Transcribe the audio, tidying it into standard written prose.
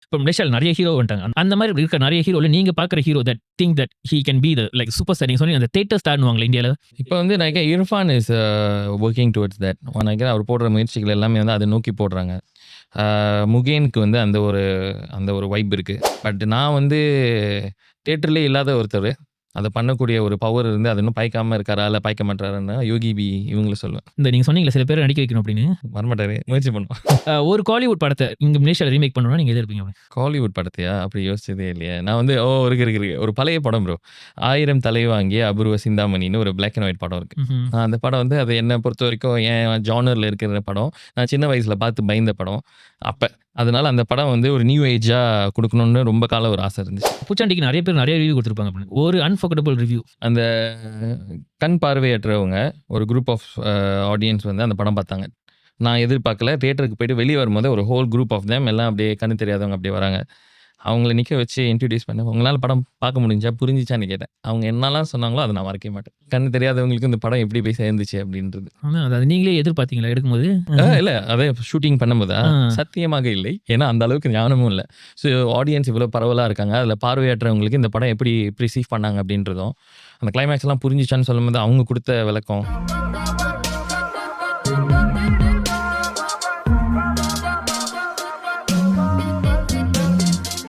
இப்போ மலேசியாவில் நிறைய ஹீரோ வந்துட்டாங்க. அந்த மாதிரி இருக்க நிறைய ஹீரோல நீங்க பார்க்குற hero that think that he can be the like super star. நீங்க சொன்னீங்க அந்த தேட்டர் ஸ்டார்னுவாங்களே இந்தியாவில். இப்போ வந்து நினைக்க Irfan is working towards that. நினைக்கிறேன் அவர் போடுற முயற்சிகள் எல்லாமே வந்து அதை நோக்கி போடுறாங்க. முகேனுக்கு வந்து அந்த ஒரு வைப் இருக்குது. பட் நான் வந்து தேட்டர்லேயே இல்லாத ஒருத்தர் அதை பண்ணக்கூடிய ஒரு பவர் இருந்து அது இன்னும் பாய்க்காமல் இருக்காரா இல்லை பாய்க்க மாட்டாருன்னா யோகி பி இவங்களை சொல்லுவேன். இந்த நீங்கள் சொன்னீங்களா சில பேர் நடிக்க வைக்கணும் அப்படின்னு, வரமாட்டாரு, முயற்சி பண்ணுவோம். ஒரு காலிவுட் படத்தை இங்கே மலேசியாவில் ரீமேக் பண்ணணும்னா நீங்கள் எதிர்ப்பீங்க? காலிவுட் படத்தையா? அப்படி யோசிச்சதே இல்லையா. நான் வந்து இருக்கு ஒரு பழைய படம் ப்ரோ, 1000 தலை வாங்கிய அபூர்வ சிந்தாமணின்னு ஒரு பிளாக் அண்ட் ஒயிட் படம் இருக்குது. அந்த படம் வந்து அது என்னை பொறுத்த வரைக்கும் என் ஜானரில் இருக்கிற படம். நான் சின்ன வயசில் பார்த்து பயந்த படம் அப்போ. அதனால அந்த படம் வந்து ஒரு நியூ ஏஜாக கொடுக்கணும்னு ரொம்ப காலம் ஒரு ஆசை இருந்துச்சு. பூச்சாண்டிக்கு நிறைய பேர் நிறைய ரிவ்யூ கொடுத்துருப்பாங்க அப்படின்னு. ஒரு அன்ஃபர்கட்டபிள் ரிவ்யூ, அந்த கண் பார்வையற்றவங்க ஒரு குரூப் ஆஃப் ஆடியன்ஸ் வந்து அந்த படம் பார்த்தாங்க. நான் எதிர்பார்க்கல. தியேட்டருக்கு போயிட்டு வெளியே வரும்போது ஒரு ஹோல் குரூப் ஆஃப் தேம் எல்லாம் அப்படியே கண்ணு தெரியாதவங்க அப்படியே வராங்க. அவங்கள நிற்க வச்சு இன்ட்ரடியூஸ் பண்ண, உங்களால் படம் பார்க்க முடிஞ்சா புரிஞ்சிச்சான்னு கேட்டேன். அவங்க என்னெல்லாம் சொன்னாங்களோ அதை நான் மறக்கவே மாட்டேன். கண்ணு தெரியாதவங்களுக்கு இந்த படம் எப்படி போய் சேர்ந்துச்சு அப்படின்றது. ஆனால் அது நீங்களே எதிர்பார்த்தீங்களா எடுக்கும்போது? இல்லை, அதே ஷூட்டிங் பண்ணும்போதா? சத்தியமாக இல்லை. ஏன்னா அந்த அளவுக்கு ஞானமும் இல்லை. ஸோ ஆடியன்ஸ் இவ்வளோ பரவலாக இருக்காங்க, அதில் பார்வையற்றவங்களுக்கு இந்த படம் எப்படி ரிசீவ் பண்ணாங்க அப்படின்றதும், அந்த கிளைமேக்ஸ்லாம் புரிஞ்சிச்சான்னு சொல்லும்போது அவங்க கொடுத்த விளக்கம்